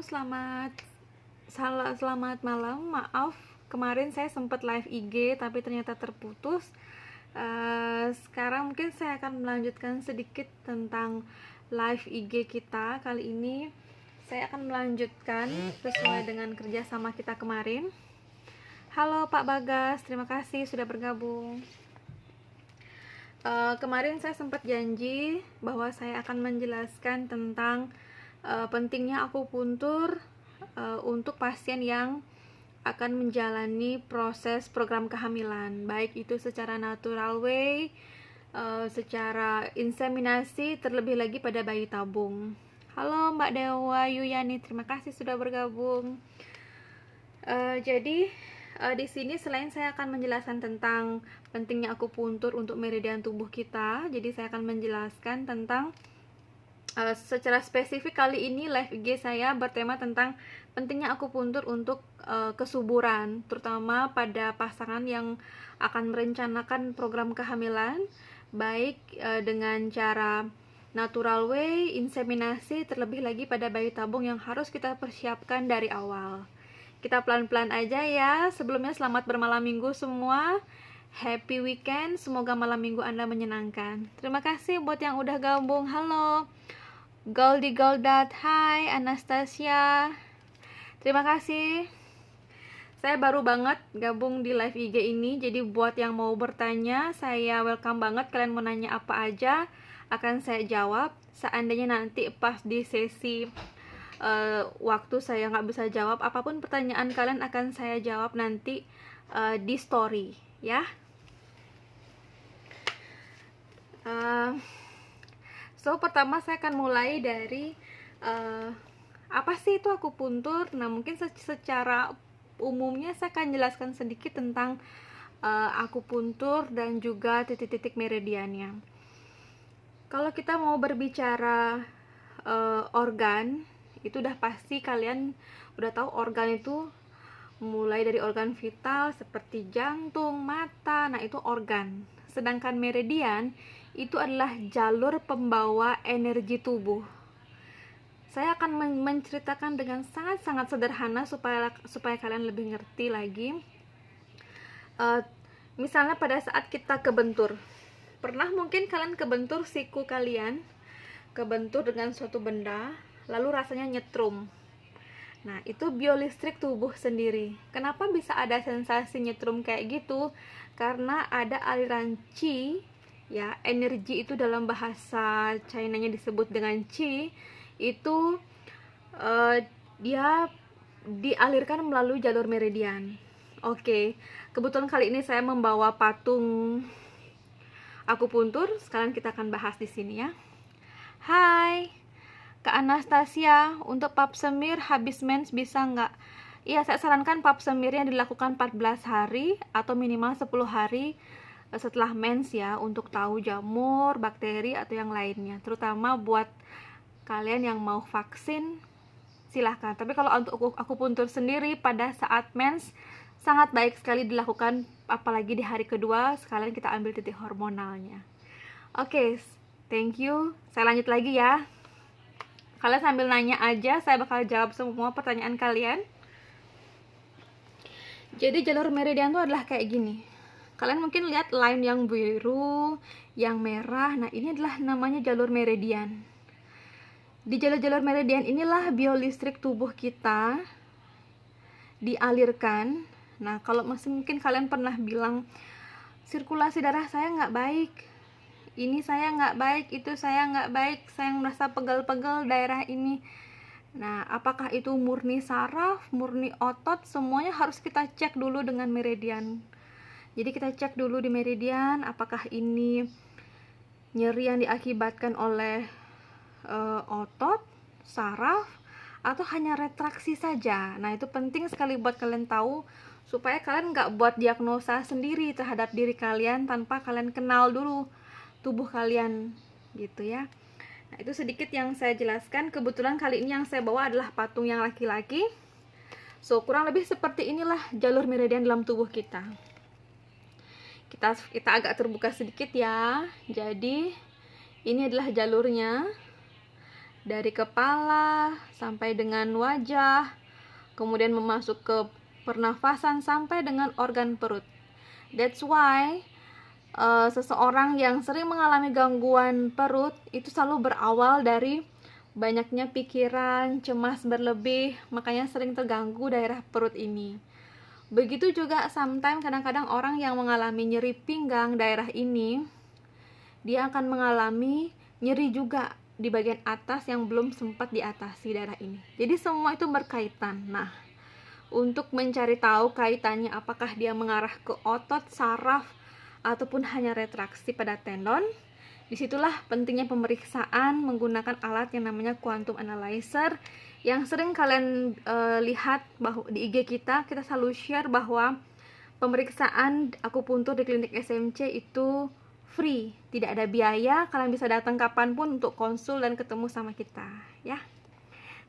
Selamat malam. Maaf, kemarin saya sempat live IG tapi ternyata terputus. Sekarang mungkin saya akan melanjutkan sedikit tentang live IG kita. Kali ini saya akan melanjutkan sesuai dengan kerjasama kita kemarin. Halo Pak Bagas, terima kasih sudah bergabung. Kemarin saya sempat janji bahwa saya akan menjelaskan tentang pentingnya akupuntur untuk pasien yang akan menjalani proses program kehamilan, baik itu secara natural way, secara inseminasi, terlebih lagi pada bayi tabung. Halo Mbak Dewa Yuyani, terima kasih sudah bergabung. Jadi di sini selain saya akan menjelaskan tentang pentingnya akupuntur untuk meridian tubuh kita, jadi saya akan menjelaskan tentang secara spesifik kali ini live IG saya bertema tentang pentingnya akupuntur untuk kesuburan, terutama pada pasangan yang akan merencanakan program kehamilan, baik dengan cara natural way, inseminasi, terlebih lagi pada bayi tabung yang harus kita persiapkan dari awal. Kita pelan-pelan aja ya. Sebelumnya selamat bermalam minggu semua. Happy weekend, semoga malam minggu Anda menyenangkan. Terima kasih buat yang udah gabung. Halo Goldie Goldat, hai Anastasia, terima kasih. Saya baru banget gabung di live IG ini, jadi buat yang mau bertanya, saya welcome banget. Kalian mau nanya apa aja, akan saya jawab. Seandainya nanti pas di sesi waktu saya nggak bisa jawab, apapun pertanyaan kalian akan saya jawab nanti di story, ya. So, pertama saya akan mulai dari apa sih itu akupuntur. Nah, mungkin secara umumnya saya akan jelaskan sedikit tentang akupuntur dan juga titik-titik meridiannya. Kalau kita mau berbicara organ, itu udah pasti kalian udah tahu organ itu mulai dari organ vital seperti jantung, mata, nah itu organ. Sedangkan meridian itu adalah jalur pembawa energi tubuh. Saya akan menceritakan dengan sangat-sangat sederhana supaya kalian lebih ngerti lagi. Misalnya pada saat kita kebentur, pernah mungkin kalian kebentur siku kalian, kebentur dengan suatu benda, lalu rasanya nyetrum. Nah, itu biolistrik tubuh sendiri. Kenapa bisa ada sensasi nyetrum kayak gitu? Karena ada aliran qi, ya, energi itu dalam bahasa China-nya disebut dengan qi, itu dia dialirkan melalui jalur meridian. Oke, kebetulan kali ini saya membawa patung akupuntur. Sekarang kita akan bahas di sini ya. Hai Kak Anastasia, untuk pap semir habis mens bisa nggak? Iya, saya sarankan pap semirnya dilakukan 14 hari atau minimal 10 hari setelah mens ya, untuk tahu jamur, bakteri, atau yang lainnya. Terutama buat kalian yang mau vaksin, silahkan. Tapi kalau untuk akupuntur sendiri pada saat mens, sangat baik sekali dilakukan, apalagi di hari kedua, sekalian kita ambil titik hormonalnya. Oke, thank you. Saya lanjut lagi ya. Kalian sambil nanya aja, saya bakal jawab semua pertanyaan kalian. Jadi jalur meridian itu adalah kayak gini. Kalian mungkin lihat line yang biru, yang merah. Nah, ini adalah namanya jalur meridian. Di jalur meridian inilah biolistrik tubuh kita dialirkan. Nah, kalau masih mungkin kalian pernah bilang, sirkulasi darah saya nggak baik, ini saya nggak baik, itu saya nggak baik, saya merasa pegel-pegel daerah ini. Nah, apakah itu murni saraf, murni otot? Semuanya harus kita cek dulu dengan meridian. Jadi kita cek dulu di meridian, apakah ini nyeri yang diakibatkan oleh otot, saraf, atau hanya retraksi saja. Nah, itu penting sekali buat kalian tahu, supaya kalian nggak buat diagnosa sendiri terhadap diri kalian tanpa kalian kenal dulu tubuh kalian, gitu ya. Nah, itu sedikit yang saya jelaskan. Kebetulan kali ini yang saya bawa adalah patung yang laki-laki. So, kurang lebih seperti inilah jalur meridian dalam tubuh kita. Kita agak terbuka sedikit ya. Jadi, ini adalah jalurnya. dari kepala sampai dengan wajah, kemudian memasuk ke pernafasan sampai dengan organ perut. That's why seseorang yang sering mengalami gangguan perut itu selalu berawal dari banyaknya pikiran, cemas berlebih, makanya sering terganggu daerah perut ini. Begitu juga sometimes kadang-kadang orang yang mengalami nyeri pinggang daerah ini, dia akan mengalami nyeri juga di bagian atas yang belum sempat diatasi daerah ini. Jadi semua itu berkaitan. Nah, untuk mencari tahu kaitannya apakah dia mengarah ke otot, saraf, ataupun hanya retraksi pada tendon, disitulah pentingnya pemeriksaan menggunakan alat yang namanya quantum analyzer yang sering kalian lihat bahwa di IG kita selalu share bahwa pemeriksaan akupuntur di klinik SMC itu free, tidak ada biaya, kalian bisa datang kapanpun untuk konsul dan ketemu sama kita ya.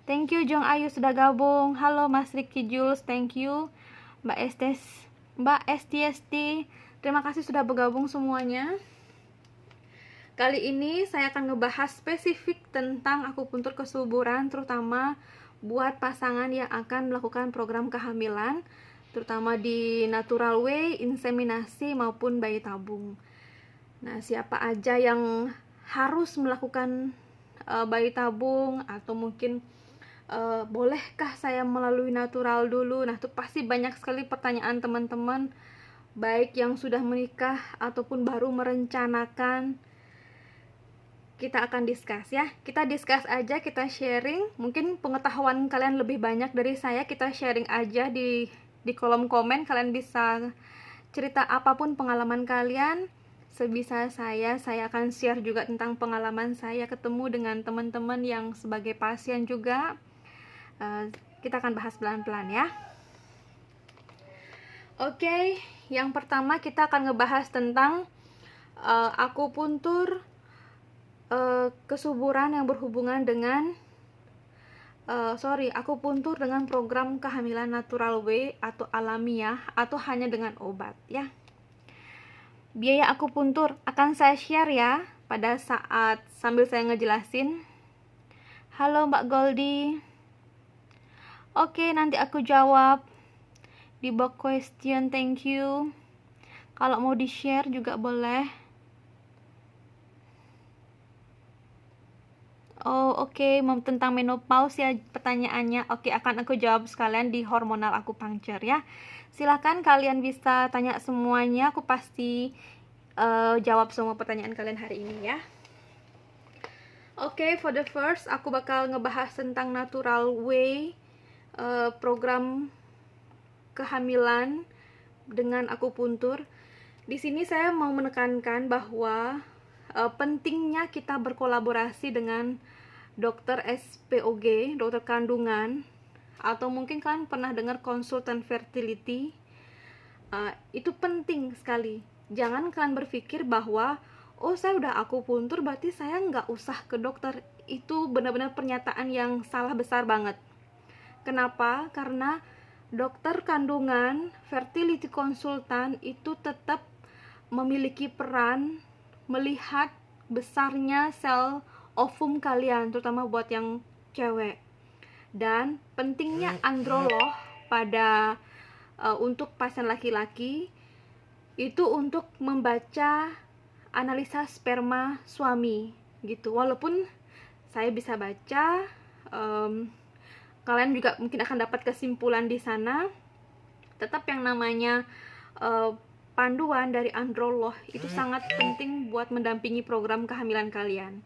Thank you Jong Ayu sudah gabung. Halo Mas Ricky Jules, thank you. Mbak STST, terima kasih sudah bergabung semuanya. Kali ini saya akan ngebahas spesifik tentang akupuntur kesuburan, terutama buat pasangan yang akan melakukan program kehamilan, terutama di natural way, inseminasi maupun bayi tabung. Nah, siapa aja yang harus melakukan bayi tabung, atau mungkin bolehkah saya melalui natural dulu? Nah, itu pasti banyak sekali pertanyaan teman-teman, baik yang sudah menikah ataupun baru merencanakan. Kita akan discuss ya. Kita discuss aja, kita sharing. Mungkin pengetahuan kalian lebih banyak dari saya. Kita sharing aja di kolom komen. Kalian bisa cerita apapun pengalaman kalian. Sebisa saya akan share juga tentang pengalaman saya ketemu dengan teman-teman yang sebagai pasien juga. Kita akan bahas pelan-pelan ya. Oke, yang pertama kita akan ngebahas tentang akupuntur kesuburan yang berhubungan dengan akupuntur dengan program kehamilan natural way atau alamiah atau hanya dengan obat ya. Biaya akupuntur akan saya share ya pada saat sambil saya ngejelasin. Halo Mbak Goldie. Oke, nanti aku jawab di box question, thank you. Kalau mau di-share juga boleh. Oh, oke, tentang menopause ya pertanyaannya. Oke, akan aku jawab sekalian di hormonal acupuncture ya. Silahkan kalian bisa tanya semuanya, aku pasti jawab semua pertanyaan kalian hari ini ya. Oke, for the first, aku bakal ngebahas tentang natural way, program kehamilan dengan akupuntur. Di sini saya mau menekankan bahwa pentingnya kita berkolaborasi dengan dokter SPOG, dokter kandungan, atau mungkin kalian pernah dengar konsultan fertility. Itu penting sekali. Jangan kalian berpikir bahwa oh saya udah akupuntur berarti saya nggak usah ke dokter. Itu benar-benar pernyataan yang salah besar banget. Kenapa? Karena dokter kandungan, fertility konsultan itu tetap memiliki peran melihat besarnya sel ovum kalian, terutama buat yang cewek. Dan pentingnya androlog pada untuk pasien laki-laki itu untuk membaca analisa sperma suami gitu. Walaupun saya bisa baca, kalian juga mungkin akan dapat kesimpulan di sana. Tetap yang namanya panduan dari androlog itu sangat penting buat mendampingi program kehamilan kalian.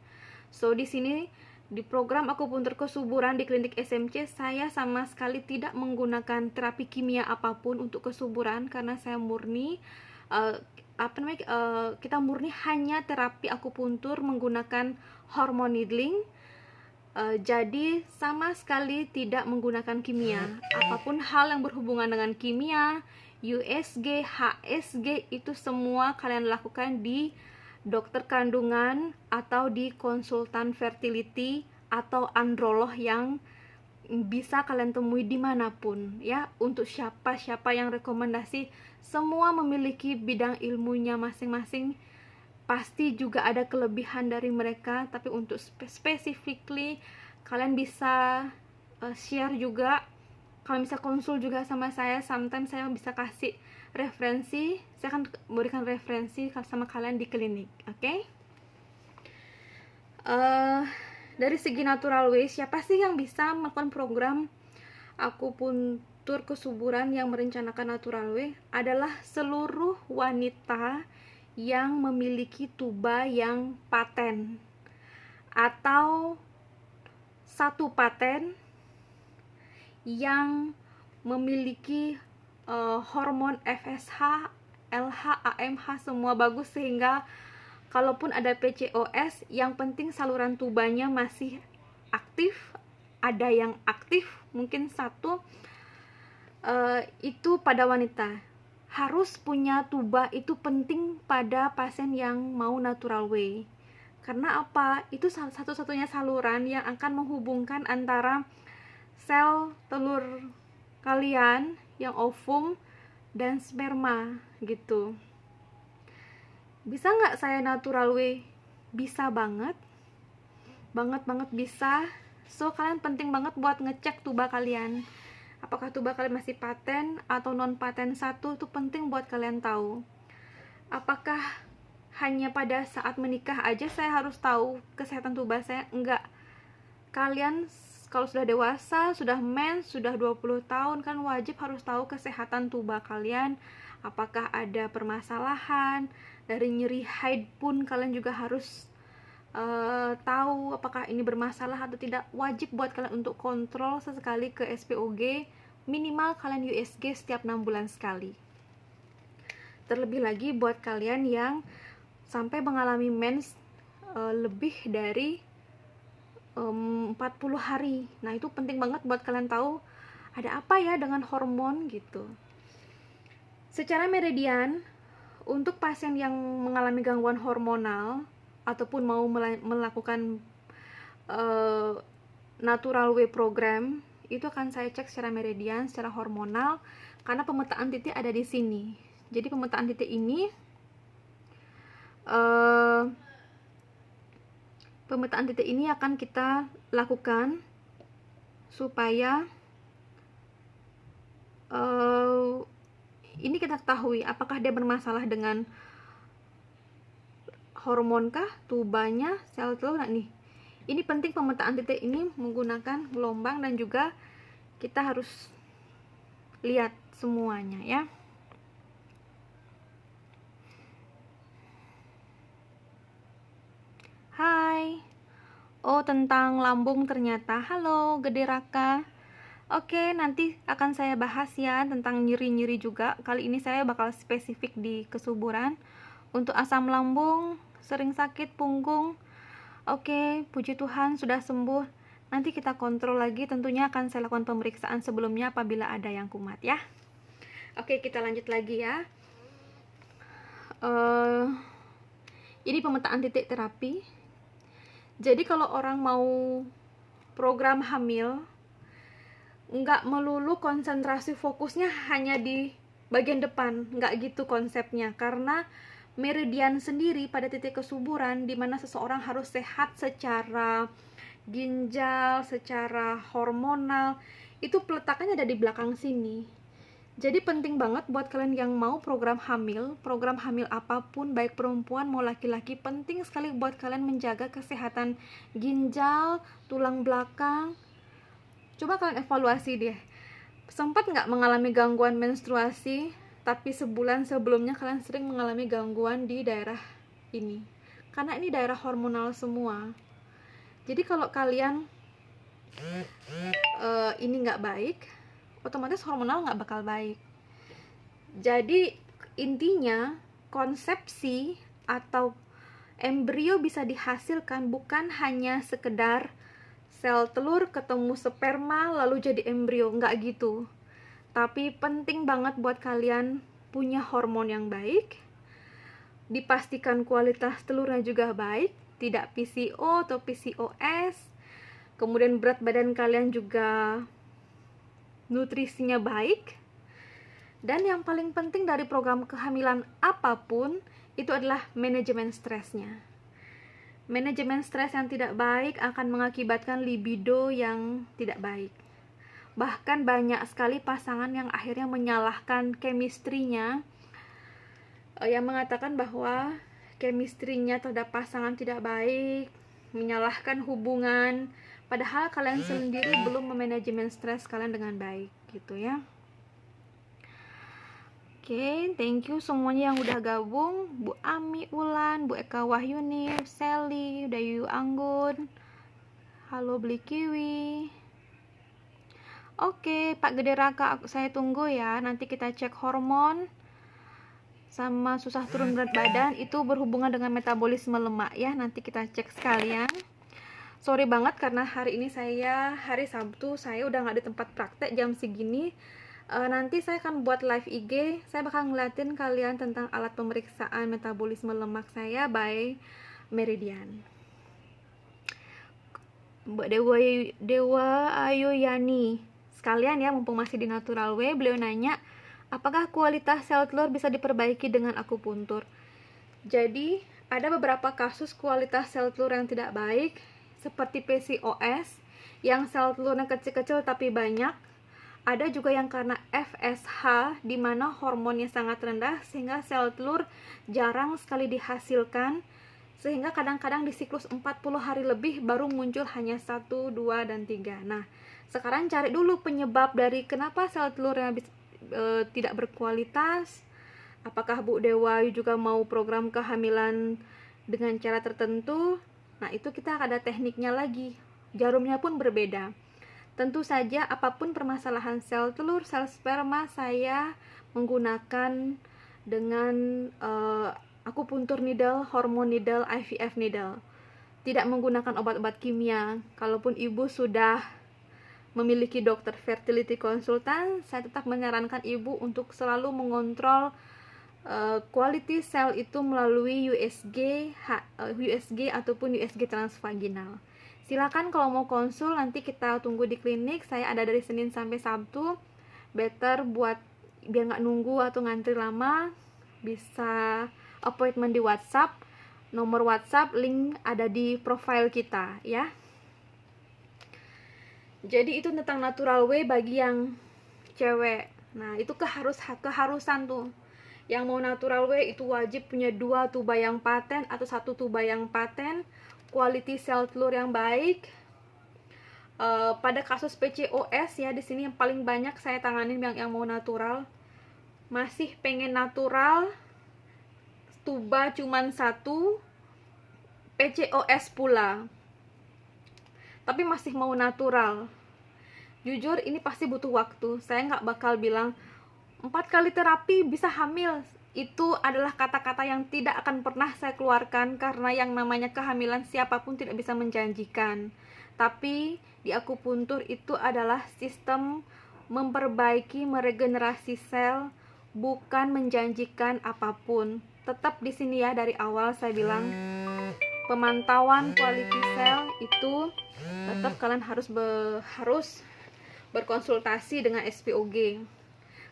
So di sini di program akupuntur kesuburan di klinik SMC saya sama sekali tidak menggunakan terapi kimia apapun untuk kesuburan karena saya murni kita murni hanya terapi akupuntur menggunakan hormon needling. Jadi sama sekali tidak menggunakan kimia. Apapun hal yang berhubungan dengan kimia, USG, HSG itu semua kalian lakukan di dokter kandungan atau di konsultan fertility atau androlog yang bisa kalian temui dimanapun ya. Untuk siapa yang rekomendasi, semua memiliki bidang ilmunya masing-masing. pasti juga ada kelebihan dari mereka, tapi untuk specifically kalian bisa share juga, kalian bisa konsul juga sama saya. Sometimes saya bisa kasih referensi, saya akan berikan referensi sama kalian di klinik. Oke? Dari segi natural way, siapa sih yang bisa melakukan program akupuntur kesuburan yang merencanakan natural way? Adalah seluruh wanita yang memiliki tuba yang paten atau satu paten yang memiliki hormon FSH, LH, AMH semua bagus, sehingga kalaupun ada PCOS, yang penting saluran tubanya masih aktif, ada yang aktif, mungkin satu. Itu pada wanita. Harus punya tuba itu penting pada pasien yang mau natural way. Karena apa? Itu satu-satunya saluran yang akan menghubungkan antara sel telur kalian yang ovum dan sperma gitu. Bisa nggak saya natural way? Bisa banget, banget bisa. So kalian penting banget buat ngecek tuba kalian, apakah tuba kalian masih paten atau non paten satu. Itu penting buat kalian tahu. Apakah hanya pada saat menikah aja saya harus tahu kesehatan tuba saya? Enggak. Kalian kalau sudah dewasa, sudah mens, sudah 20 tahun kan wajib harus tahu kesehatan tuba kalian. Apakah ada permasalahan, dari nyeri haid pun kalian juga harus tahu apakah ini bermasalah atau tidak. Wajib buat kalian untuk kontrol sesekali ke SPOG, minimal kalian USG setiap 6 bulan sekali. Terlebih lagi buat kalian yang sampai mengalami mens lebih dari 40 hari. Nah itu penting banget buat kalian tahu ada apa ya dengan hormon gitu. Secara meridian, untuk pasien yang mengalami gangguan hormonal ataupun mau melakukan natural way program, itu akan saya cek secara meridian, secara hormonal, karena pemetaan titik ada di sini. Jadi pemetaan titik ini akan kita lakukan supaya ini kita ketahui apakah dia bermasalah dengan hormonkah, tubanya, sel telur. Nah nih, ini penting pemetaan titik ini menggunakan gelombang, dan juga kita harus lihat semuanya ya. Hai. Oh, tentang lambung ternyata. Halo, Gede Raka. Oke, nanti akan saya bahas ya tentang nyeri-nyeri juga. Kali ini saya bakal spesifik di kesuburan. Untuk asam lambung, sering sakit punggung. Oke, puji Tuhan sudah sembuh. Nanti kita kontrol lagi, tentunya akan saya lakukan pemeriksaan sebelumnya apabila ada yang kumat ya. Oke, kita lanjut lagi ya. Ini pemetaan titik terapi. Jadi kalau orang mau program hamil, nggak melulu konsentrasi fokusnya hanya di bagian depan, nggak gitu konsepnya. Karena meridian sendiri pada titik kesuburan, di mana seseorang harus sehat secara ginjal, secara hormonal, itu peletakannya ada di belakang sini. Jadi penting banget buat kalian yang mau program hamil apapun, baik perempuan mau laki-laki, penting sekali buat kalian menjaga kesehatan ginjal, tulang belakang. Coba kalian evaluasi deh, sempat nggak mengalami gangguan menstruasi, tapi sebulan sebelumnya kalian sering mengalami gangguan di daerah ini, karena ini daerah hormonal semua. Jadi kalau kalian ini nggak baik, otomatis hormonal nggak bakal baik. Jadi intinya konsepsi atau embrio bisa dihasilkan bukan hanya sekedar sel telur ketemu sperma lalu jadi embrio, nggak gitu. Tapi penting banget buat kalian punya hormon yang baik, dipastikan kualitas telurnya juga baik, tidak PCO atau PCOS, kemudian berat badan kalian juga nutrisinya baik, Dan yang paling penting dari program kehamilan apapun itu adalah manajemen stresnya. Manajemen stres yang tidak baik akan mengakibatkan libido yang tidak baik. Bahkan banyak sekali pasangan yang akhirnya menyalahkan chemistry-nya, yang mengatakan bahwa chemistry-nya terhadap pasangan tidak baik, menyalahkan hubungan, padahal kalian sendiri belum memanajemen stres kalian dengan baik gitu ya. Oke, thank you semuanya yang udah gabung. Bu Ami Ulan, Bu Eka Wahyuni, Sally, Dayu Anggun, halo Beli Kiwi. Oke, Pak Gede Raka, saya tunggu ya. Nanti kita cek hormon sama susah turun berat badan, itu berhubungan dengan metabolisme lemak ya. Nanti kita cek sekalian. Sorry banget karena hari ini hari Sabtu saya udah nggak di tempat praktek jam segini. Nanti saya akan buat live IG. Saya bakal ngeliatin kalian tentang alat pemeriksaan metabolisme lemak saya by Meridian. Mbak Dewa Ayu Yani, sekalian ya, mumpung masih di Natural Way, beliau nanya, apakah kualitas sel telur bisa diperbaiki dengan akupuntur? Jadi, ada beberapa kasus kualitas sel telur yang tidak baik, seperti PCOS, yang sel telurnya kecil-kecil tapi banyak. Ada juga yang karena FSH, di mana hormonnya sangat rendah, sehingga sel telur jarang sekali dihasilkan, sehingga kadang-kadang di siklus 40 hari lebih baru muncul hanya 1, 2, dan 3. Nah, sekarang cari dulu penyebab dari kenapa sel telurnya tidak berkualitas. Apakah Bu Dewa juga mau program kehamilan dengan cara tertentu? Nah, itu kita ada tekniknya lagi. Jarumnya pun berbeda. Tentu saja apapun permasalahan sel telur, sel sperma, saya menggunakan dengan akupuntur needle, hormon needle, IVF needle. Tidak menggunakan obat-obat kimia. Kalaupun ibu sudah memiliki dokter fertility konsultan, saya tetap menyarankan ibu untuk selalu mengontrol quality sel itu melalui USG ataupun USG transvaginal. Silakan kalau mau konsul, nanti kita tunggu di klinik. Saya ada dari Senin sampai Sabtu. Better buat biar nggak nunggu atau ngantri lama, bisa appointment di WhatsApp. Nomor WhatsApp link ada di profile kita ya. Jadi itu tentang natural way bagi yang cewek. Nah, itu keharusan tuh. Yang mau natural way itu wajib punya 2 tuba yang paten atau 1 tuba yang paten, quality sel telur yang baik. Pada kasus PCOS ya, di sini yang paling banyak saya tanganin yang mau natural. Masih pengen natural, tuba cuman 1, PCOS pula, tapi masih mau natural. Jujur ini pasti butuh waktu. Saya nggak bakal bilang 4 kali terapi bisa hamil. Itu adalah kata-kata yang tidak akan pernah saya keluarkan, karena yang namanya kehamilan siapapun tidak bisa menjanjikan. Tapi di akupuntur itu adalah sistem memperbaiki, meregenerasi sel, bukan menjanjikan apapun. Tetap di sini ya, dari awal saya bilang pemantauan quality sel itu tetap kalian harus berkonsultasi dengan SPOG.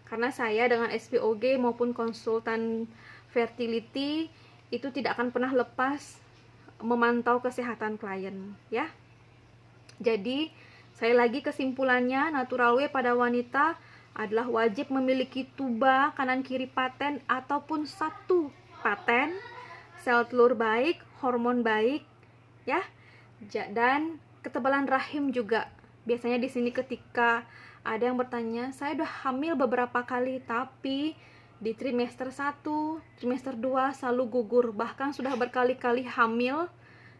Karena saya dengan SPOG maupun konsultan fertility itu tidak akan pernah lepas memantau kesehatan klien ya. Jadi saya lagi kesimpulannya, natural way pada wanita adalah wajib memiliki tuba kanan kiri paten ataupun 1 paten, sel telur baik, hormon baik ya. Dan ketebalan rahim juga. Biasanya di sini ketika ada yang bertanya, saya udah hamil beberapa kali tapi di trimester 1, trimester 2 selalu gugur, bahkan sudah berkali-kali hamil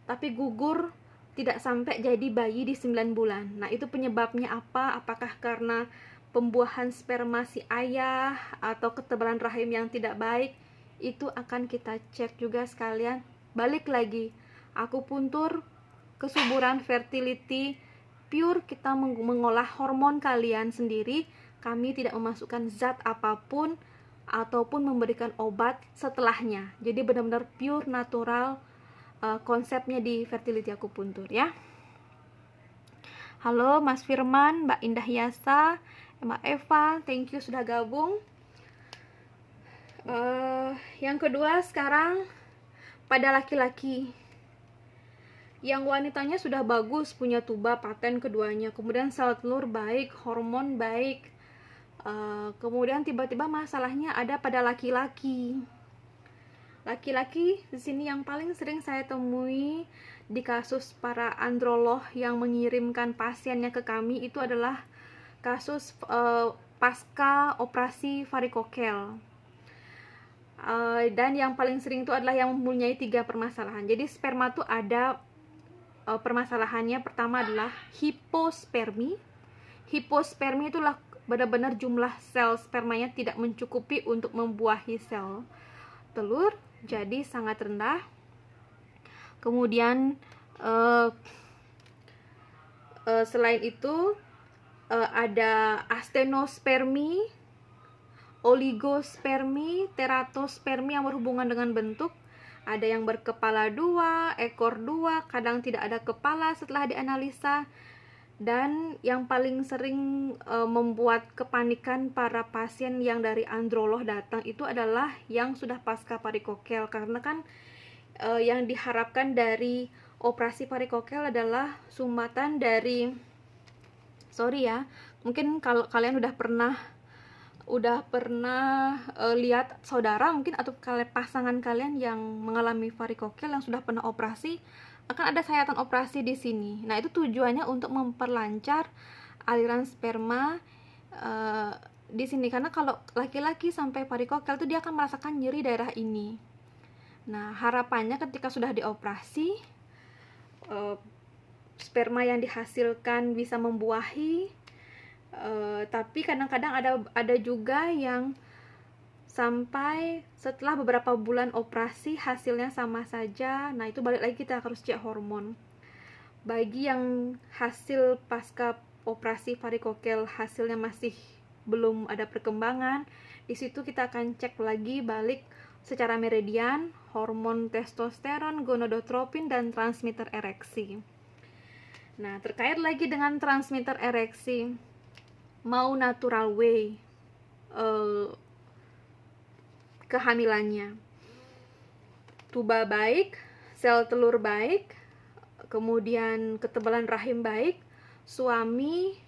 tapi gugur, tidak sampai jadi bayi di 9 bulan. Nah, itu penyebabnya apa? Apakah karena pembuahan sperma si ayah atau ketebalan rahim yang tidak baik? Itu akan kita cek juga sekalian. Balik lagi, akupuntur, kesuburan, fertility, pure kita mengolah hormon kalian sendiri. Kami tidak memasukkan zat apapun ataupun memberikan obat setelahnya. Jadi benar-benar pure natural konsepnya di fertility akupuntur ya. Halo Mas Firman, Mbak Indah Yasa, Mbak Eva, thank you sudah gabung. Yang kedua sekarang pada laki-laki. Yang wanitanya sudah bagus, punya tuba, paten keduanya, kemudian sel telur baik, hormon baik. Kemudian tiba-tiba masalahnya ada pada laki-laki. Laki-laki di sini yang paling sering saya temui di kasus para androlog yang mengirimkan pasiennya ke kami itu adalah kasus pasca operasi varikokel. Dan yang paling sering itu adalah yang mempunyai 3 permasalahan. Jadi sperma itu ada permasalahannya. Pertama adalah hipospermi. Hipospermi itulah benar-benar jumlah sel spermanya tidak mencukupi untuk membuahi sel telur, jadi sangat rendah. Kemudian selain itu ada astenospermi, oligospermi, teratospermi yang berhubungan dengan bentuk. Ada yang berkepala 2, ekor 2, kadang tidak ada kepala setelah dianalisa. Dan yang paling sering membuat kepanikan para pasien yang dari androlog datang itu adalah yang sudah pasca varikokel, karena kan yang diharapkan dari operasi varikokel adalah sumbatan dari, mungkin kalau kalian udah pernah lihat saudara mungkin atau pasangan kalian yang mengalami varikokel yang sudah pernah operasi, akan ada sayatan operasi di sini. Nah, itu tujuannya untuk memperlancar aliran sperma di sini, karena kalau laki-laki sampai varikokel itu dia akan merasakan nyeri daerah ini. Nah, harapannya ketika sudah dioperasi sperma yang dihasilkan bisa membuahi. Tapi kadang-kadang ada juga yang sampai setelah beberapa bulan operasi hasilnya sama saja. Nah, itu balik lagi kita harus cek hormon. Bagi yang hasil pasca operasi varikokel hasilnya masih belum ada perkembangan, di situ kita akan cek lagi balik secara meridian hormon testosteron, gonadotropin, dan transmitter ereksi. Nah, terkait lagi dengan transmitter ereksi, mau natural way kehamilannya, tuba baik, sel telur baik, kemudian ketebalan rahim baik, suami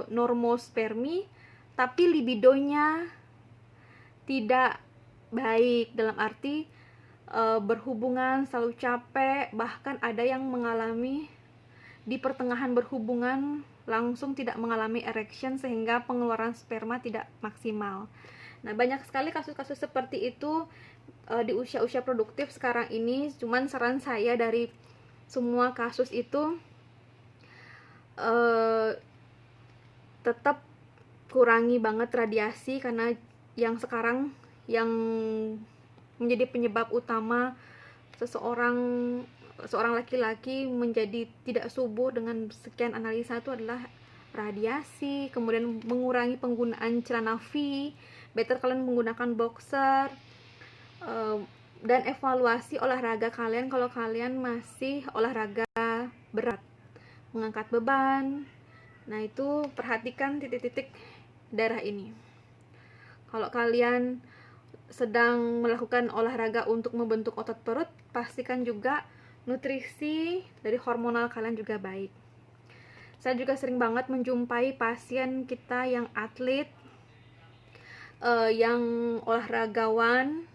normospermi, tapi libidonya tidak baik, dalam arti berhubungan selalu capek, bahkan ada yang mengalami di pertengahan berhubungan langsung tidak mengalami erection sehingga pengeluaran sperma tidak maksimal. Nah, banyak sekali kasus-kasus seperti itu di usia-usia produktif sekarang ini. Cuman saran saya dari semua kasus itu tetap kurangi banget radiasi, karena yang sekarang yang menjadi penyebab utama seorang laki-laki menjadi tidak subur dengan sekian analisa itu adalah radiasi. Kemudian mengurangi penggunaan celana V, better kalian menggunakan boxer, dan evaluasi olahraga kalian kalau kalian masih olahraga berat, mengangkat beban. Nah, itu perhatikan titik-titik daerah ini. Kalau kalian sedang melakukan olahraga untuk membentuk otot perut, pastikan juga nutrisi dari hormonal kalian juga baik. Saya juga sering banget menjumpai pasien kita yang atlet, yang olahragawan,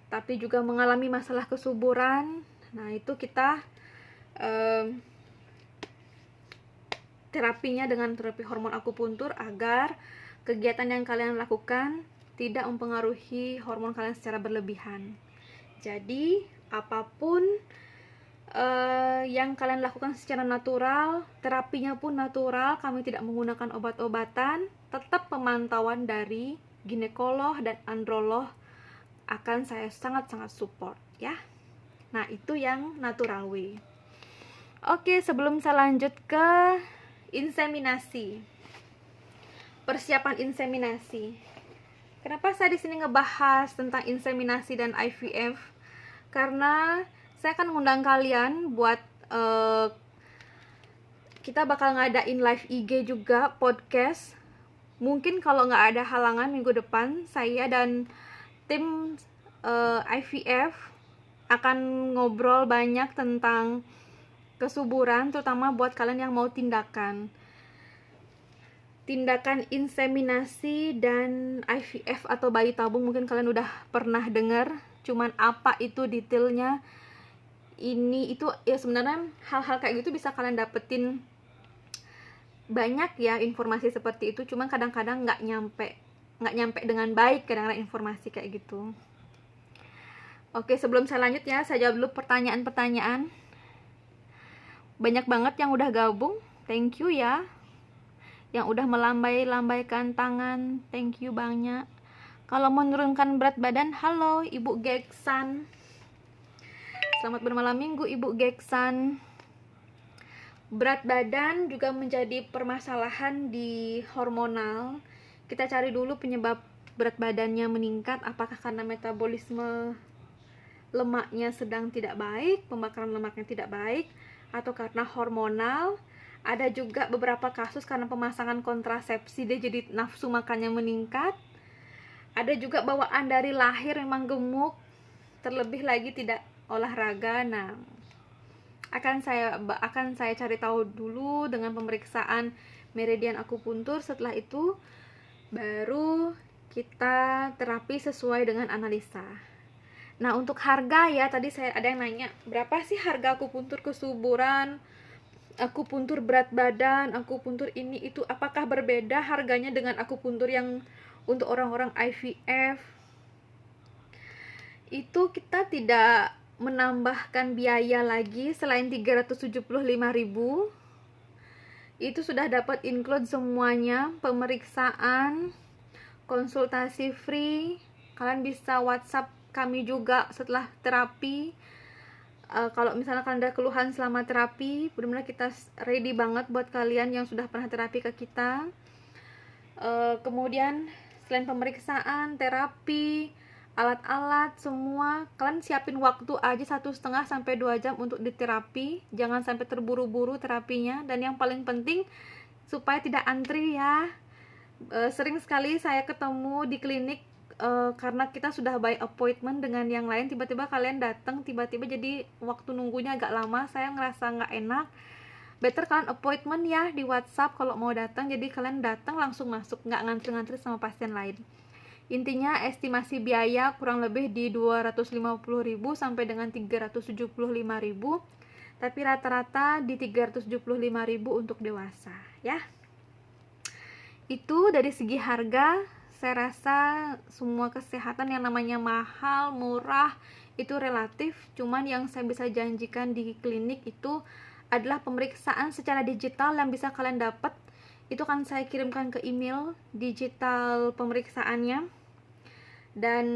tapi juga mengalami masalah kesuburan. Nah, itu kita terapinya dengan terapi hormon akupuntur agar kegiatan yang kalian lakukan tidak mempengaruhi hormon kalian secara berlebihan. Jadi, apapun yang kalian lakukan secara natural, terapinya pun natural, kami tidak menggunakan obat-obatan, tetap pemantauan dari ginekolog dan androlog akan saya sangat-sangat support ya. Nah, itu yang natural way. Oke, sebelum saya lanjut ke inseminasi, persiapan inseminasi. Kenapa saya di sini ngebahas tentang inseminasi dan IVF? Karena saya akan mengundang kalian buat kita bakal ngadain live IG juga, podcast. Mungkin kalau nggak ada halangan minggu depan, saya dan tim IVF akan ngobrol banyak tentang kesuburan, terutama buat kalian yang mau tindakan inseminasi dan IVF atau bayi tabung. Mungkin kalian udah pernah dengar, cuman apa itu detailnya, ini itu ya sebenarnya hal-hal kayak gitu bisa kalian dapetin banyak ya, informasi seperti itu, cuman kadang-kadang nggak nyampe dengan baik kadang-kadang informasi kayak gitu. Oke, sebelum saya lanjut ya, saya jawab dulu pertanyaan-pertanyaan. Banyak banget yang udah gabung, thank you ya. Yang udah melambai-lambaikan tangan, thank you banyak. Kalau menurunkan berat badan, halo Ibu Geksan. Selamat bermalam minggu Ibu Geksan. Berat badan juga menjadi permasalahan di hormonal. Kita cari dulu penyebab berat badannya meningkat, apakah karena metabolisme lemaknya sedang tidak baik, pembakaran lemaknya tidak baik, atau karena hormonal. Ada juga beberapa kasus karena pemasangan kontrasepsi, dia jadi nafsu makannya meningkat. Ada juga bawaan dari lahir memang gemuk, terlebih lagi tidak olahraga. Nah, akan saya cari tahu dulu dengan pemeriksaan meridian akupuntur. Setelah itu baru kita terapi sesuai dengan analisa. Nah, untuk harga ya, tadi saya ada yang nanya, berapa sih harga akupuntur kesuburan, akupuntur berat badan, akupuntur ini itu, apakah berbeda harganya dengan akupuntur yang untuk orang-orang IVF? Itu kita tidak menambahkan biaya lagi selain 375.000. Itu sudah dapat include semuanya, pemeriksaan, konsultasi free. Kalian bisa WhatsApp kami juga setelah terapi. Kalau misalnya kalian ada keluhan selama terapi, benar-benar kita ready banget buat kalian yang sudah pernah terapi ke kita. Kemudian selain pemeriksaan, terapi, alat-alat semua, kalian siapin waktu aja 1,5 sampai 2 jam untuk diterapi. Jangan sampai terburu-buru terapinya. Dan yang paling penting supaya tidak antri ya. Sering sekali saya ketemu di klinik, karena kita sudah by appointment dengan yang lain, tiba-tiba kalian datang, tiba-tiba jadi waktu nunggunya agak lama, saya ngerasa nggak enak. Better kalian appointment ya di WhatsApp kalau mau datang, jadi kalian datang langsung masuk, nggak ngantri-ngantri sama pasien lain. Intinya estimasi biaya kurang lebih di 250.000 sampai dengan 375.000, tapi rata-rata di 375.000 untuk dewasa ya. Itu dari segi harga. Saya rasa semua kesehatan yang namanya mahal, murah, itu relatif. Cuman yang saya bisa janjikan di klinik itu adalah pemeriksaan secara digital yang bisa kalian dapat. Itu kan saya kirimkan ke email digital pemeriksaannya. Dan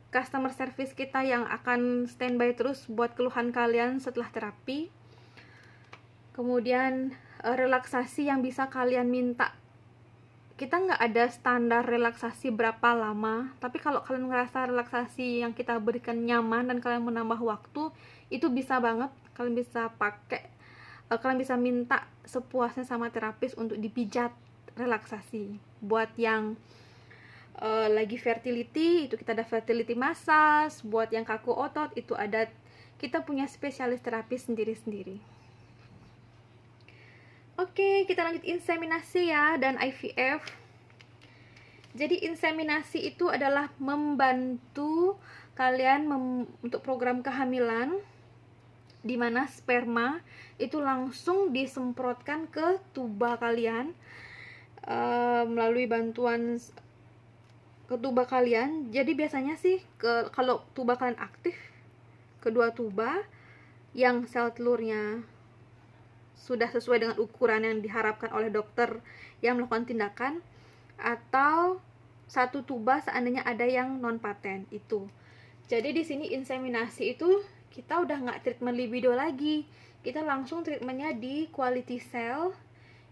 customer service kita yang akan standby terus buat keluhan kalian setelah terapi. Kemudian relaksasi yang bisa kalian minta. Kita nggak ada standar relaksasi berapa lama, tapi kalau kalian ngerasa relaksasi yang kita berikan nyaman dan kalian menambah waktu, itu bisa banget kalian bisa pakai, kalian bisa minta sepuasnya sama terapis untuk dipijat relaksasi. Buat yang lagi fertility, itu kita ada fertility massage. Buat yang kaku otot, itu ada, kita punya spesialis terapis sendiri-sendiri. Oke, kita lanjut inseminasi ya dan IVF. Jadi inseminasi itu adalah membantu kalian untuk program kehamilan, di mana sperma itu langsung disemprotkan ke tuba kalian, melalui bantuan ke tuba kalian. Jadi biasanya sih kalau tuba kalian aktif, kedua tuba yang sel telurnya sudah sesuai dengan ukuran yang diharapkan oleh dokter yang melakukan tindakan, atau satu tuba seandainya ada yang non paten itu. Jadi di sini inseminasi itu kita udah nggak treatment libido lagi, kita langsung treatmentnya di quality cell.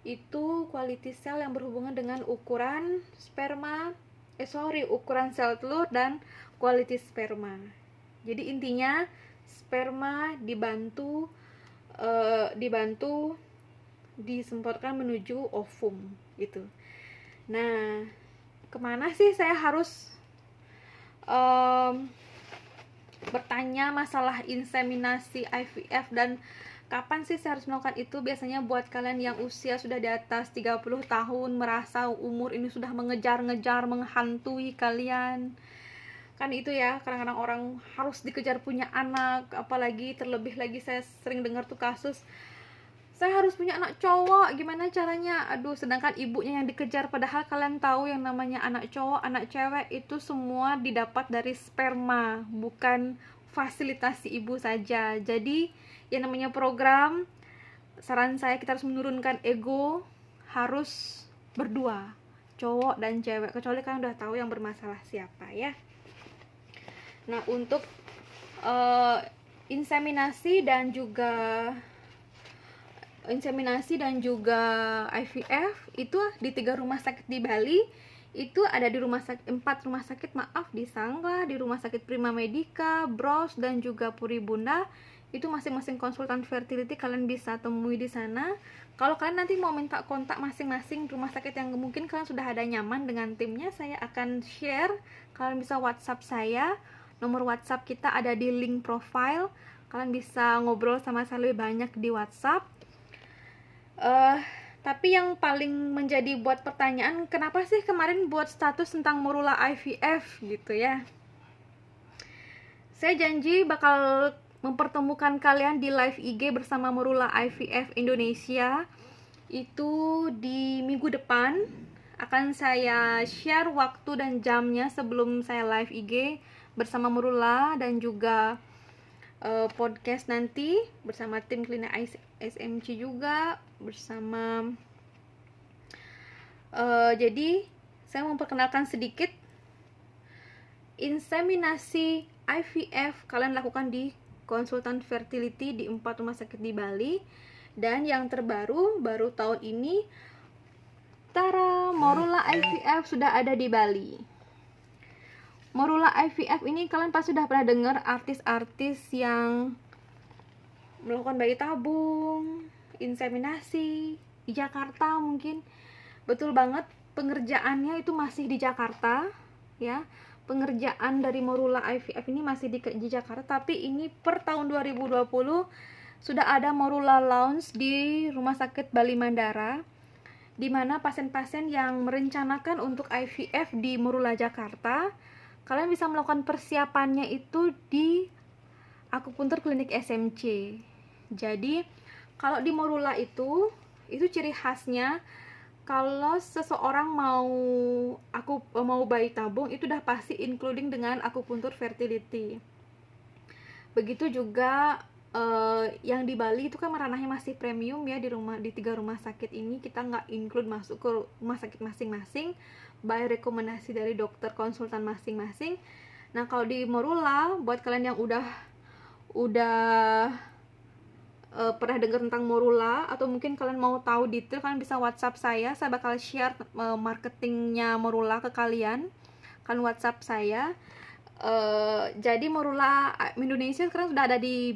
Itu quality cell yang berhubungan dengan ukuran sperma, ukuran sel telur dan quality sperma. Jadi intinya sperma dibantu disemprotkan menuju ovum gitu. Nah, kemana sih saya harus bertanya masalah inseminasi IVF dan kapan sih saya harus melakukan itu. Biasanya buat kalian yang usia sudah di atas 30 tahun, merasa umur ini sudah mengejar-ngejar, menghantui kalian. Kan itu ya, kadang-kadang orang harus dikejar punya anak, apalagi terlebih lagi saya sering dengar tuh kasus, saya harus punya anak cowok, gimana caranya? Aduh, sedangkan ibunya yang dikejar, padahal kalian tahu yang namanya anak cowok, anak cewek itu semua didapat dari sperma, bukan fasilitasi ibu saja. Jadi, yang namanya program, saran saya kita harus menurunkan ego, harus berdua, cowok dan cewek, kecuali kalian udah tahu yang bermasalah siapa ya. Nah, untuk inseminasi dan juga IVF itu di 3 rumah sakit di Bali. Itu ada di 4 rumah sakit, maaf, di Sangla, di Rumah Sakit Prima Medica, Bros, dan juga Puribunda. Itu masing-masing konsultan fertility, kalian bisa temui di sana. Kalau kalian nanti mau minta kontak masing-masing rumah sakit yang mungkin kalian sudah ada nyaman dengan timnya, saya akan share. Kalian bisa WhatsApp saya. Nomor WhatsApp kita ada di link profile. Kalian bisa ngobrol sama saya lebih banyak di WhatsApp. Tapi yang paling menjadi buat pertanyaan, kenapa sih kemarin buat status tentang Morula IVF gitu ya. Saya janji bakal mempertemukan kalian di live IG bersama Morula IVF Indonesia. Itu di minggu depan akan saya share waktu dan jamnya sebelum saya live IG bersama Morula dan juga podcast nanti bersama tim Klinik SMC juga bersama jadi saya memperkenalkan sedikit inseminasi IVF kalian lakukan di konsultan fertility di 4 rumah sakit di Bali. Dan yang terbaru baru tahun ini, tara, Morula IVF sudah ada di Bali. Morula IVF ini kalian pasti sudah pernah dengar artis-artis yang melakukan bayi tabung, inseminasi di Jakarta mungkin. Betul banget, pengerjaannya itu masih di Jakarta ya. Pengerjaan dari Morula IVF ini masih di Jakarta, tapi ini per tahun 2020 sudah ada Morula Lounge di Rumah Sakit Bali Mandara, di mana pasien-pasien yang merencanakan untuk IVF di Morula Jakarta, kalian bisa melakukan persiapannya itu di akupuntur klinik SMC. Jadi kalau di Morula itu ciri khasnya, kalau seseorang mau bayi tabung itu udah pasti including dengan akupuntur fertility. Begitu juga yang di Bali itu kan ranahnya masih premium ya, di 3 rumah sakit ini kita nggak include masuk ke rumah sakit masing-masing by rekomendasi dari dokter konsultan masing-masing. Nah, kalau di Morula, buat kalian yang udah pernah dengar tentang Morula atau mungkin kalian mau tahu detail, kalian bisa WhatsApp saya bakal share marketingnya Morula ke kalian. Kalian WhatsApp saya. Jadi Morula Indonesia sekarang sudah ada di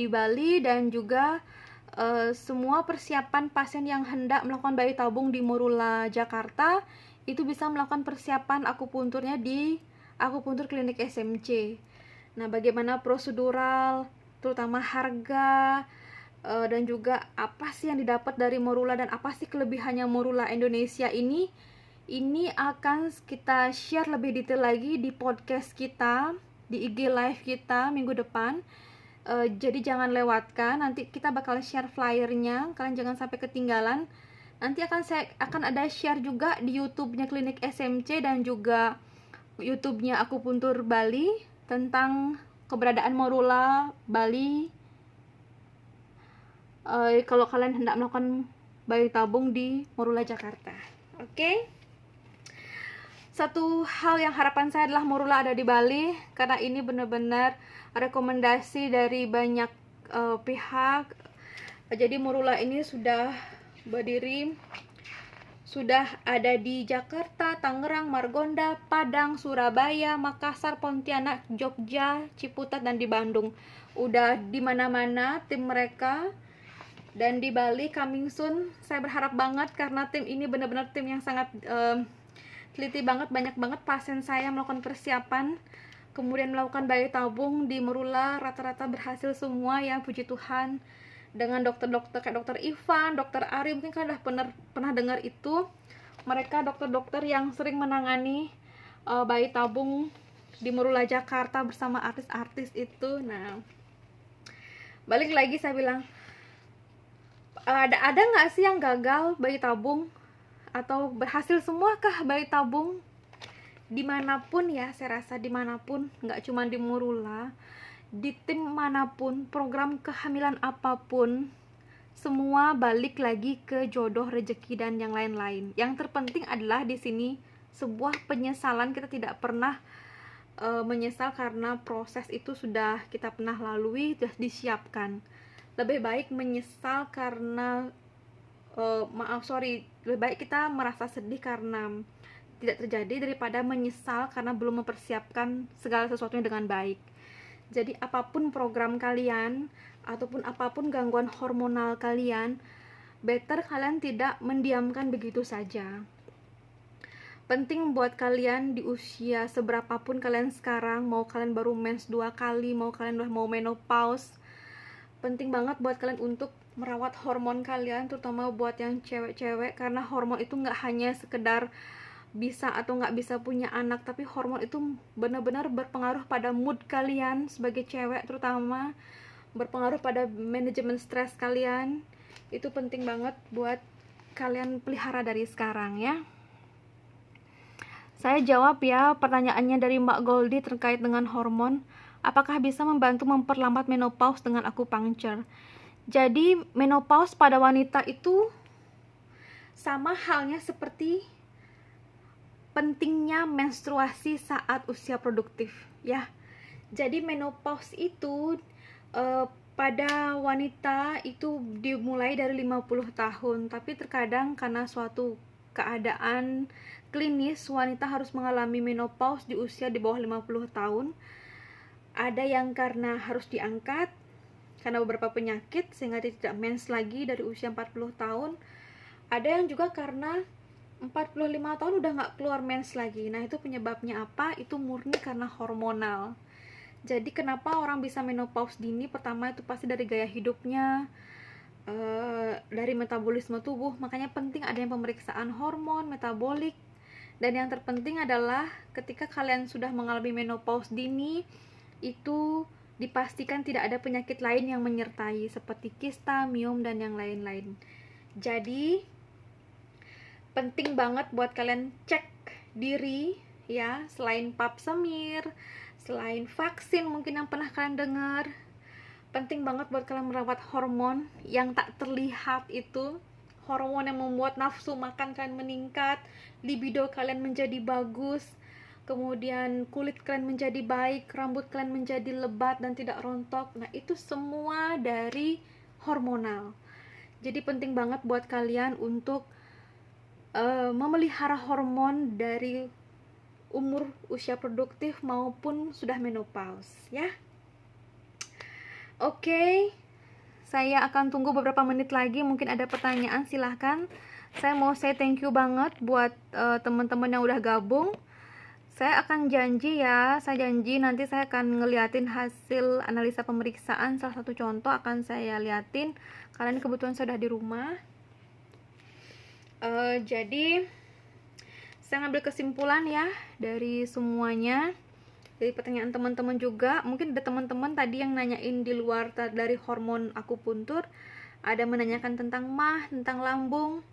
Bali, dan juga semua persiapan pasien yang hendak melakukan bayi tabung di Morula Jakarta itu bisa melakukan persiapan akupunturnya di akupuntur klinik SMC. Nah, bagaimana prosedural, terutama harga, dan juga apa sih yang didapat dari Morula dan apa sih kelebihannya Morula Indonesia ini akan kita share lebih detail lagi di podcast kita, di IG live kita minggu depan. Jadi jangan lewatkan, nanti kita bakal share flyernya, kalian jangan sampai ketinggalan. Nanti akan ada share juga di YouTube-nya Klinik SMC dan juga YouTube-nya Akupuntur Bali tentang keberadaan Morula Bali. Kalau kalian hendak melakukan bayi tabung di Morula Jakarta. Oke? Satu hal yang harapan saya adalah Morula ada di Bali, karena ini benar-benar rekomendasi dari banyak pihak. Jadi Morula ini sudah berdiri, sudah ada di Jakarta, Tangerang, Margonda, Padang, Surabaya, Makassar, Pontianak, Jogja, Ciputat, dan di Bandung. Udah di mana-mana tim mereka. Dan di Bali coming soon, saya berharap banget karena tim ini benar-benar tim yang sangat teliti banget, banyak banget pasien saya melakukan persiapan, kemudian melakukan bayi tabung di Merula, rata-rata berhasil semua ya, puji Tuhan. Dengan dokter-dokter kayak dokter Ivan, dokter Ari, mungkin kalian udah pernah dengar itu. Mereka dokter-dokter yang sering menangani bayi tabung di Merula Jakarta bersama artis-artis itu. Nah, balik lagi saya bilang, ada nggak sih yang gagal bayi tabung atau berhasil semuakah bayi tabung? Dimanapun ya, saya rasa dimanapun, nggak cuma di Merula, di tim manapun, program kehamilan apapun, semua balik lagi ke jodoh, rezeki, dan yang lain-lain. Yang terpenting adalah di sini sebuah penyesalan. Kita tidak pernah menyesal karena proses itu sudah kita pernah lalui, sudah disiapkan. Lebih baik menyesal karena lebih baik kita merasa sedih karena tidak terjadi daripada menyesal karena belum mempersiapkan segala sesuatunya dengan baik. Jadi apapun program kalian ataupun apapun gangguan hormonal kalian, better kalian tidak mendiamkan begitu saja. Penting buat kalian di usia seberapapun kalian sekarang, mau kalian baru mens 2 kali, mau kalian udah mau menopause, penting banget buat kalian untuk merawat hormon kalian, terutama buat yang cewek-cewek, karena hormon itu nggak hanya sekedar bisa atau nggak bisa punya anak, tapi hormon itu benar-benar berpengaruh pada mood kalian sebagai cewek, terutama berpengaruh pada manajemen stres kalian. Itu penting banget buat kalian pelihara dari sekarang ya. Saya jawab ya pertanyaannya dari Mbak Goldie terkait dengan hormon. Apakah bisa membantu memperlambat menopause dengan akupunktur? Jadi menopause pada wanita itu sama halnya seperti pentingnya menstruasi saat usia produktif ya. Jadi menopause itu pada wanita itu dimulai dari 50 tahun, tapi terkadang karena suatu keadaan klinis wanita harus mengalami menopause di usia di bawah 50 tahun. Ada yang karena harus diangkat karena beberapa penyakit sehingga dia tidak mens lagi dari usia 40 tahun. Ada yang juga karena 45 tahun udah nggak keluar mens lagi. Nah, itu penyebabnya apa? Itu murni karena hormonal. Jadi kenapa orang bisa menopause dini? Pertama itu pasti dari gaya hidupnya, dari metabolisme tubuh. Makanya penting adanya pemeriksaan hormon, metabolik. Dan yang terpenting adalah ketika kalian sudah mengalami menopause dini, itu dipastikan tidak ada penyakit lain yang menyertai seperti kista, miom, dan yang lain-lain. Jadi penting banget buat kalian cek diri ya, selain pap smear, selain vaksin mungkin yang pernah kalian dengar, penting banget buat kalian merawat hormon yang tak terlihat itu, hormon yang membuat nafsu makan kalian meningkat, libido kalian menjadi bagus, kemudian kulit kalian menjadi baik, rambut kalian menjadi lebat dan tidak rontok. Nah, itu semua dari hormonal. Jadi penting banget buat kalian untuk memelihara hormon dari umur usia produktif maupun sudah menopause ya. Oke, saya akan tunggu beberapa menit lagi, mungkin ada pertanyaan, silahkan. Saya mau say thank you banget buat teman-teman yang udah gabung. Saya akan janji ya, saya janji nanti saya akan ngeliatin hasil analisa pemeriksaan, salah satu contoh akan saya liatin, karena ini kebetulan saya udah di rumah. Jadi saya ngambil kesimpulan ya dari semuanya, dari pertanyaan teman-teman juga. Mungkin ada teman-teman tadi yang nanyain di luar dari hormon akupuntur, ada menanyakan tentang mah, tentang lambung.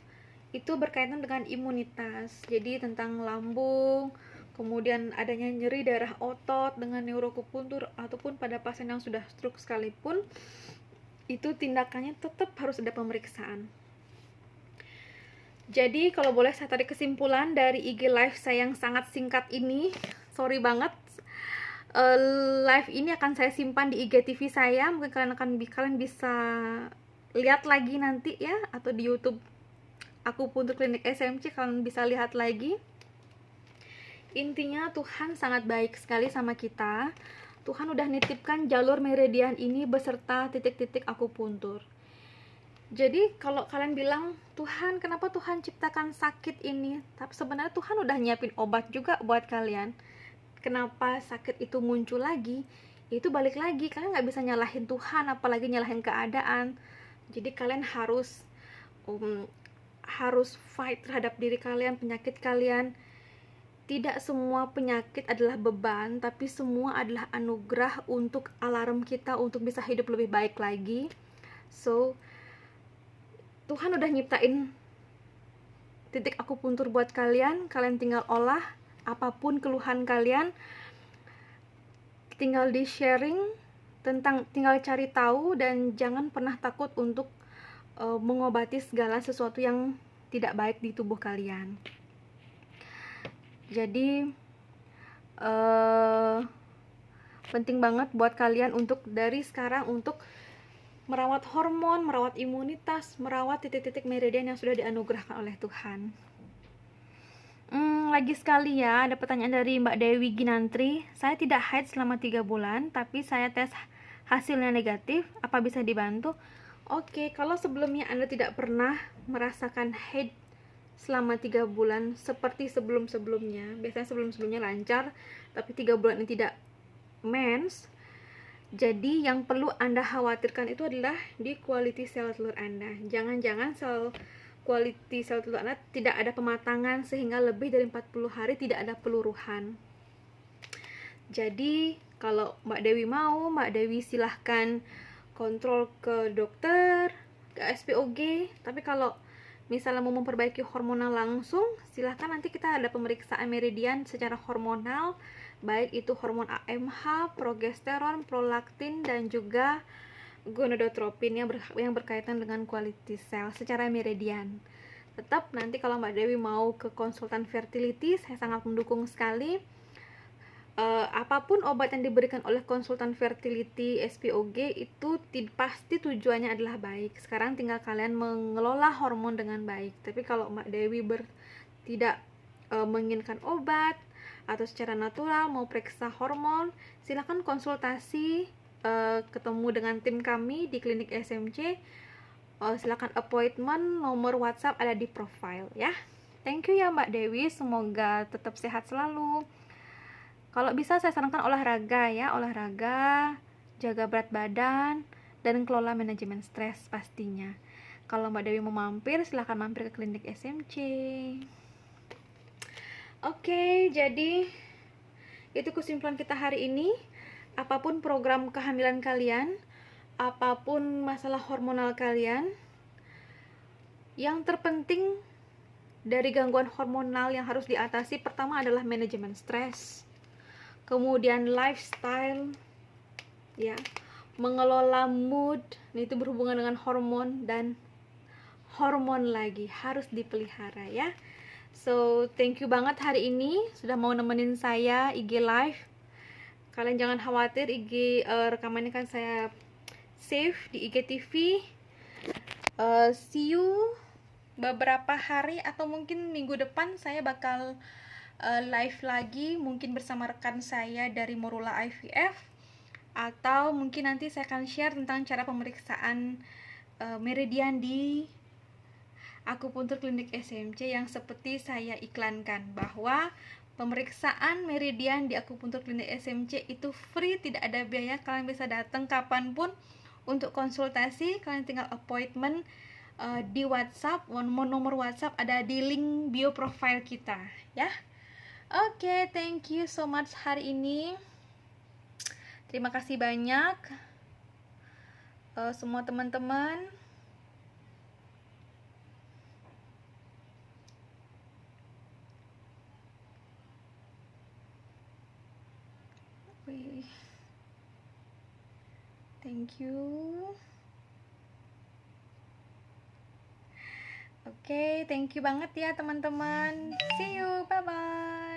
Itu berkaitan dengan imunitas, jadi tentang lambung, kemudian adanya nyeri daerah otot dengan neuroakupuntur, ataupun pada pasien yang sudah stroke sekalipun, itu tindakannya tetap harus ada pemeriksaan. Jadi kalau boleh saya tarik kesimpulan dari IG live saya yang sangat singkat ini, sorry banget, live ini akan saya simpan di IGTV saya, mungkin kalian bisa lihat lagi nanti ya, atau di YouTube Akupuntur Klinik SMC kalian bisa lihat lagi. Intinya Tuhan sangat baik sekali sama kita. Tuhan udah nitipkan jalur meridian ini beserta titik-titik akupuntur. Jadi kalau kalian bilang, Tuhan kenapa Tuhan ciptakan sakit ini, tapi sebenarnya Tuhan udah nyiapin obat juga buat kalian. Kenapa sakit itu muncul lagi, itu balik lagi, kalian nggak bisa nyalahin Tuhan, apalagi nyalahin keadaan. Jadi kalian harus fight terhadap diri kalian, penyakit kalian. Tidak semua penyakit adalah beban, tapi semua adalah anugerah untuk alarm kita untuk bisa hidup lebih baik lagi. So Tuhan udah nyiptain titik akupuntur buat kalian, kalian tinggal olah. Apapun keluhan kalian, tinggal di sharing tinggal cari tahu, dan jangan pernah takut untuk mengobati segala sesuatu yang tidak baik di tubuh kalian. Jadi penting banget buat kalian untuk dari sekarang untuk merawat hormon, merawat imunitas, merawat titik-titik meridian yang sudah dianugerahkan oleh Tuhan. Lagi sekali ya, ada pertanyaan dari Mbak Dewi Ginantri. Saya tidak haid selama 3 bulan, tapi saya tes hasilnya negatif. Apa bisa dibantu? Oke, kalau sebelumnya Anda tidak pernah merasakan haid selama 3 bulan seperti sebelum-sebelumnya, biasanya sebelum-sebelumnya lancar, tapi 3 bulan ini tidak mens, jadi yang perlu Anda khawatirkan itu adalah di quality sel telur Anda. Jangan-jangan quality sel telur Anda tidak ada pematangan sehingga lebih dari 40 hari tidak ada peluruhan. Jadi kalau Mbak Dewi mau, Mbak Dewi silahkan kontrol ke dokter, ke SPOG. Tapi kalau misalnya mau memperbaiki hormonal langsung, silahkan nanti kita ada pemeriksaan meridian secara hormonal, baik itu hormon AMH, progesteron, prolaktin, dan juga gonadotropin yang berkaitan dengan quality cell secara meridian. Tetap nanti kalau Mbak Dewi mau ke konsultan fertility, saya sangat mendukung sekali. Apapun obat yang diberikan oleh konsultan fertility SPOG itu pasti tujuannya adalah baik. Sekarang tinggal kalian mengelola hormon dengan baik. Tapi kalau Mbak Dewi tidak menginginkan obat atau secara natural mau periksa hormon, silakan konsultasi, ketemu dengan tim kami di klinik SMC. Silakan appointment, nomor WhatsApp ada di profile ya. Thank you ya Mbak Dewi, semoga tetap sehat selalu. Kalau bisa saya sarankan olahraga ya, olahraga, jaga berat badan, dan kelola manajemen stres pastinya. Kalau Mbak Dewi mau mampir, silahkan mampir ke klinik SMC. Oke, jadi itu kesimpulan kita hari ini. Apapun program kehamilan kalian, apapun masalah hormonal kalian, yang terpenting dari gangguan hormonal yang harus diatasi pertama adalah manajemen stres, kemudian lifestyle ya, mengelola mood, itu berhubungan dengan hormon, dan hormon lagi harus dipelihara ya. So thank you banget hari ini sudah mau nemenin saya IG live. Kalian jangan khawatir, rekamannya kan saya save di IGTV. See you beberapa hari atau mungkin minggu depan saya bakal live lagi, mungkin bersama rekan saya dari Morula IVF, atau mungkin nanti saya akan share tentang cara pemeriksaan meridian di akupuntur klinik SMC yang seperti saya iklankan, bahwa pemeriksaan meridian di akupuntur klinik SMC itu free, tidak ada biaya, kalian bisa datang kapanpun untuk konsultasi. Kalian tinggal appointment di WhatsApp, nomor WhatsApp ada di link bio profile kita ya. Oke, thank you so much hari ini. Terima kasih banyak semua teman-teman. Thank you. Oke, thank you banget ya teman-teman. See you, bye-bye.